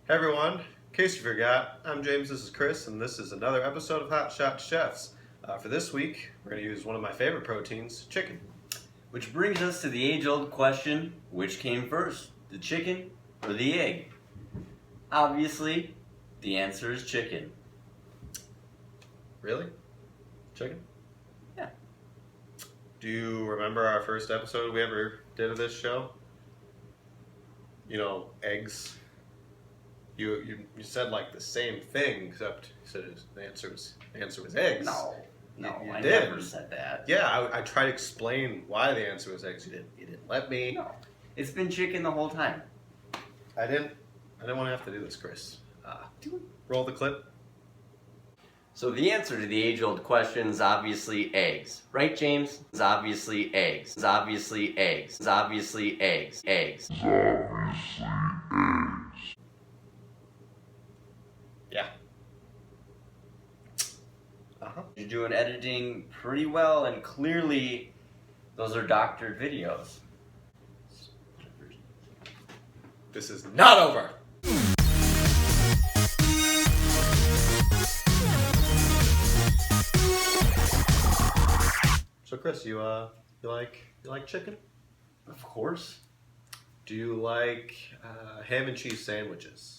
Hey everyone, in case you forgot, I'm James, this is Chris, and this is another episode of Hot Shot Chefs. For this week, we're going to use one of my favorite proteins, chicken. Which brings us to the age-old question, which came first, the chicken or the egg? Obviously, the answer is chicken. Really? Chicken? Yeah. Do you remember our first episode we ever did of this show? You know, eggs. You said like the same thing, except you said the answer was eggs. No, You I did. never said that. Yeah, I tried to explain why the answer was eggs. You didn't let me. No, it's been chicken the whole time. I didn't want to have to do this, Chris. Roll the clip. So the answer to the age-old question is obviously eggs. Right, James? It's obviously eggs. It's obviously eggs. It's obviously eggs. Eggs. Yeah. You're doing editing pretty well, and clearly those are doctored videos. This is not over. So Chris, you like chicken? Of course. Do you like ham and cheese sandwiches?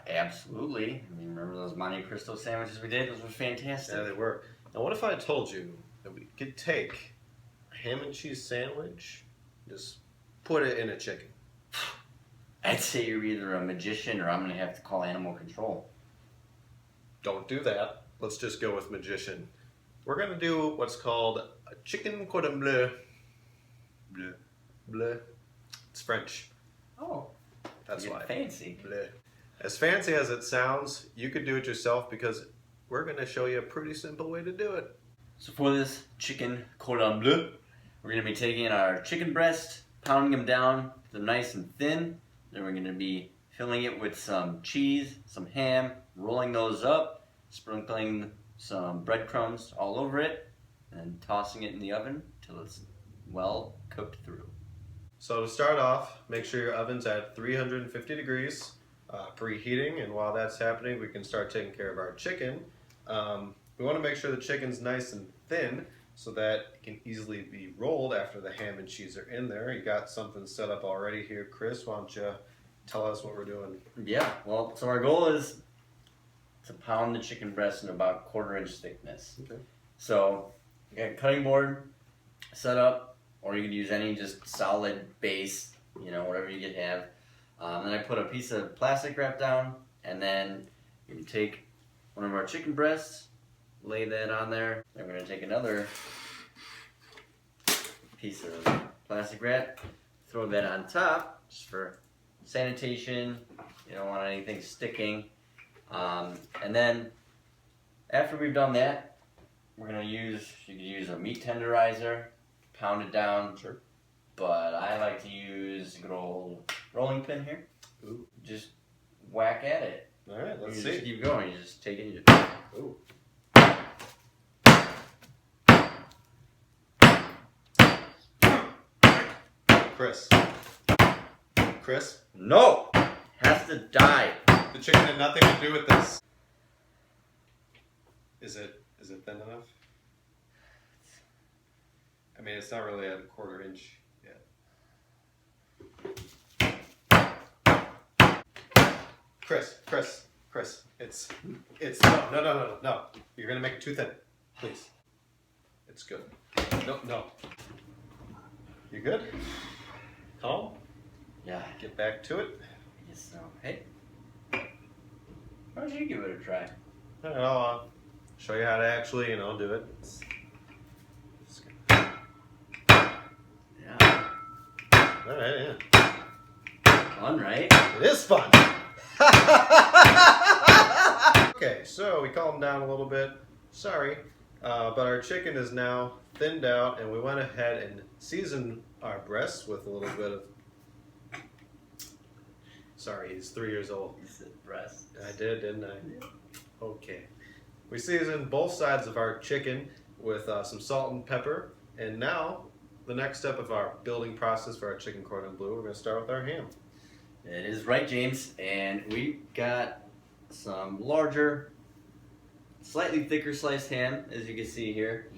Absolutely. I mean, remember those Monte Cristo sandwiches we did? Those were fantastic. Yeah, they were. Now, what if I told you that we could take a ham and cheese sandwich, just put it in a chicken? I'd say you're either a magician or I'm going to have to call animal control. Don't do that. Let's just go with magician. We're going to do what's called a chicken Cordon Bleu. Bleu. Bleu. It's French. Oh. That's why. Fancy. Bleu. As fancy as it sounds, you could do it yourself because we're going to show you a pretty simple way to do it. So for this chicken Cordon Bleu, we're going to be taking our chicken breast, pounding them down to nice and thin. Then we're going to be filling it with some cheese, some ham, rolling those up, sprinkling some breadcrumbs all over it, and tossing it in the oven till it's well cooked through. So to start off, make sure your oven's at 350 degrees, preheating, and while that's happening, we can start taking care of our chicken. We want to make sure the chicken's nice and thin so that it can easily be rolled after the ham and cheese are in there. You got something set up already here, Chris. Why don't you tell us what we're doing? Yeah, well, so our goal is to pound the chicken breast in about 1/4 inch thickness. Okay. So, you got a cutting board set up, or you could use any just solid base, whatever you could have. Then I put a piece of plastic wrap down, and then you can take one of our chicken breasts, lay that on there. Then we're going to take another piece of plastic wrap, throw that on top, just for sanitation. You don't want anything sticking. And then after we've done that, we're going to you could use a meat tenderizer, pound it down. Sure. But I like to use a good old rolling pin here. Ooh. Just whack at it. All right, let's You see. just keep going. You just take it and you Ooh. Chris? No! Has to die. The chicken had nothing to do with this. Is it thin enough? I mean, it's not really at a 1/4 inch yet. Chris, it's no. You're gonna make it too thin, please. It's good. No. You good? Calm. Yeah, Get back to it. I guess so. Hey, why don't you give it a try? All right, I'll show you how to actually, do it. Yeah. All right, yeah. Fun, right? It is fun. Okay, so we calmed down a little bit. Sorry, but our chicken is now thinned out, and we went ahead and seasoned our breasts with a little bit of. Sorry, he's 3 years old. You said breast. I did, didn't I? Yeah. Okay. We seasoned both sides of our chicken with some salt and pepper, and now the next step of our building process for our chicken cordon bleu, we're going to start with our ham. It is right, James. And we got some larger, slightly thicker sliced ham, as you can see here.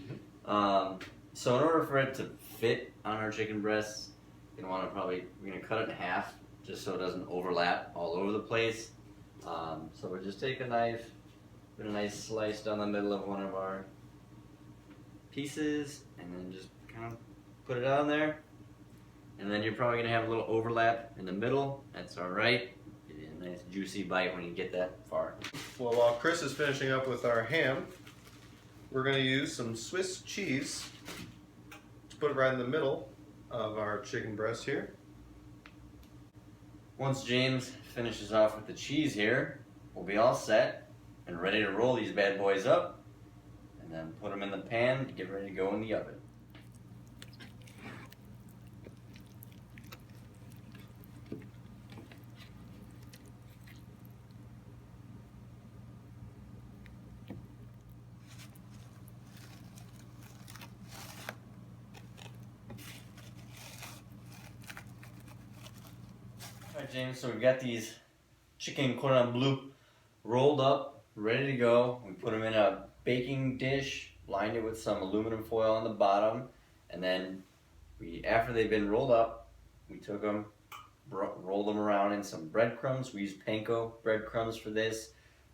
So in order for it to fit on our chicken breasts, we're gonna cut it in half just so it doesn't overlap all over the place. So we'll just take a knife, put a nice slice down the middle of one of our pieces, and then just kind of put it on there. And then you're probably gonna have a little overlap in the middle. That's all right. Give you a nice juicy bite when you get that far. Well, while Chris is finishing up with our ham, we're going to use some Swiss cheese to put it right in the middle of our chicken breast here. Once James finishes off with the cheese here, we'll be all set and ready to roll these bad boys up and then put them in the pan to get ready to go in the oven. Alright, James, so we've got these chicken cordon bleu rolled up, ready to go. We put them in a baking dish, lined it with some aluminum foil on the bottom, and then after they've been rolled up, we took them, rolled them around in some breadcrumbs. We used panko breadcrumbs for this.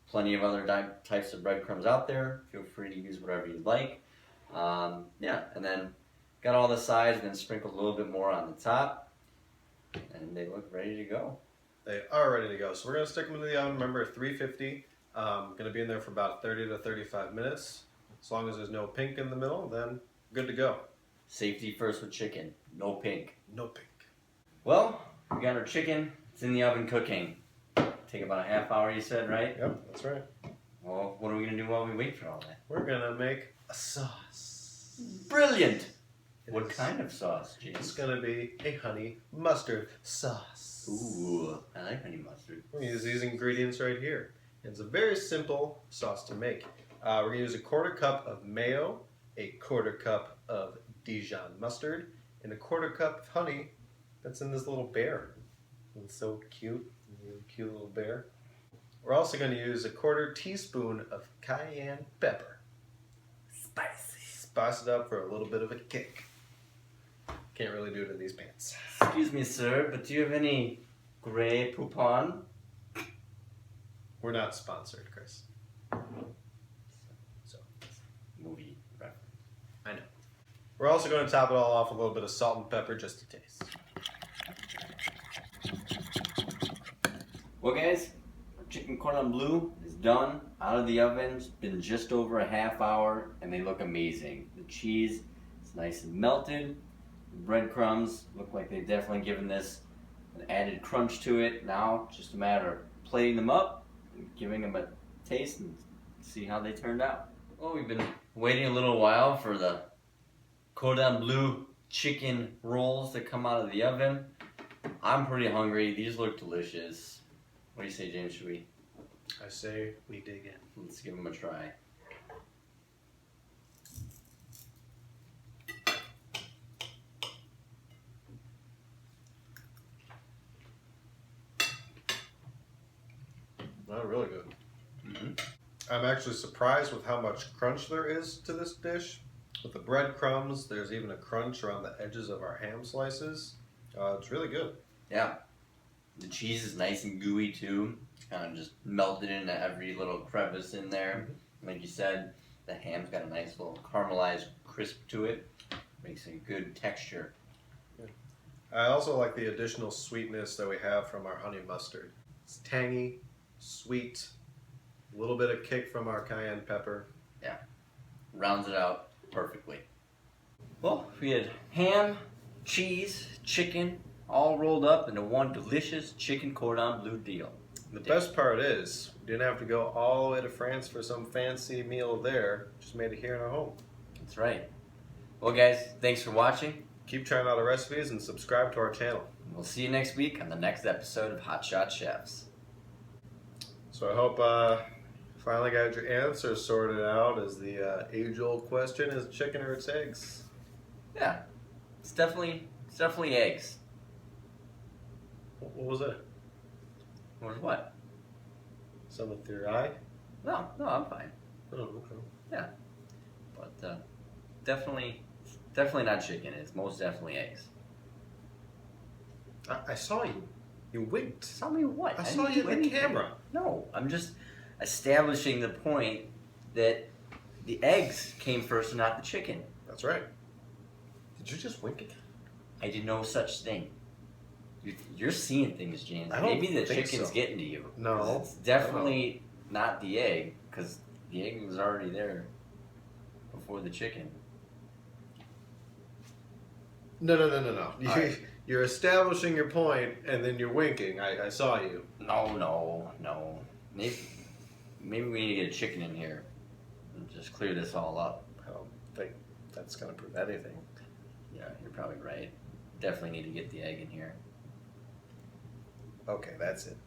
Plenty of other types of breadcrumbs out there. Feel free to use whatever you'd like. Yeah, and then got all the sides, and then sprinkled a little bit more on the top. And they look ready to go. They are ready to go. So we're going to stick them into the oven, remember, at 350. Going to be in there for about 30 to 35 minutes. As long as there's no pink in the middle, then good to go. Safety first with chicken. No pink. No pink. Well, we got our chicken. It's in the oven cooking. Take about a half hour, you said, right? Yep, that's right. Well, what are we going to do while we wait for all that? We're going to make a sauce. Brilliant! What kind of sauce, James? It's going to be a honey mustard sauce. Ooh, I like honey mustard. We're going to use these ingredients right here. It's a very simple sauce to make. We're going to use a 1/4 cup of mayo, a 1/4 cup of Dijon mustard, and a 1/4 cup of honey that's in this little bear. It's so cute. Cute little bear. We're also going to use a 1/4 teaspoon of cayenne pepper. Spicy. Spice it up for a little bit of a kick. Can't really do it in these pants. Excuse me, sir, but do you have any Grey Poupon? We're not sponsored, Chris. So, Movie reference. I know. We're also going to top it all off with a little bit of salt and pepper just to taste. Well, guys, our chicken cordon bleu is done, out of the oven. It's been just over a half hour, and they look amazing. The cheese is nice and melted. The breadcrumbs look like they've definitely given this an added crunch to it. Now, it's just a matter of plating them up and giving them a taste and see how they turned out. Well, we've been waiting a little while for the cordon bleu chicken rolls to come out of the oven. I'm pretty hungry. These look delicious. What do you say, James? Should we? I say we dig in. Let's give them a try. Not really good. Mm-hmm. I'm actually surprised with how much crunch there is to this dish. With the breadcrumbs, there's even a crunch around the edges of our ham slices. It's really good. Yeah. The cheese is nice and gooey too. It's kind of just melted into every little crevice in there. Like you said, the ham's got a nice little caramelized crisp to it. Makes a good texture. I also like the additional sweetness that we have from our honey mustard. It's tangy, sweet, a little bit of kick from our cayenne pepper. Yeah. Rounds it out perfectly. Well, we had ham, cheese, chicken, all rolled up into one delicious chicken cordon bleu deal. The best part is, we didn't have to go all the way to France for some fancy meal there. Just made it here in our home. That's right. Well, guys, thanks for watching. Keep trying out our recipes and subscribe to our channel. We'll see you next week on the next episode of Hot Shot Chefs. So I hope finally got your answer sorted out as the age-old question, is it chicken or it's eggs? Yeah, it's definitely eggs. What was it? With what? Some with your eye? No, I'm fine. Oh, okay. But definitely not chicken. It's most definitely eggs. I saw you. You winked. Saw me what? I didn't saw you do in the anything. camera. No, I'm just establishing the point that the eggs came first and not the chicken. That's right. Did you just wink it? I did no such thing. You're seeing things, James. I don't Maybe the think chicken's so. getting to you. No. 'Cause it's definitely not the egg, because the egg was already there before the chicken. No. right. You're establishing your point, and then you're winking. I saw you. No. Maybe we need to get a chicken in here and just clear this all up. I don't think that's going to prove anything. Yeah, you're probably right. Definitely need to get the egg in here. Okay, that's it.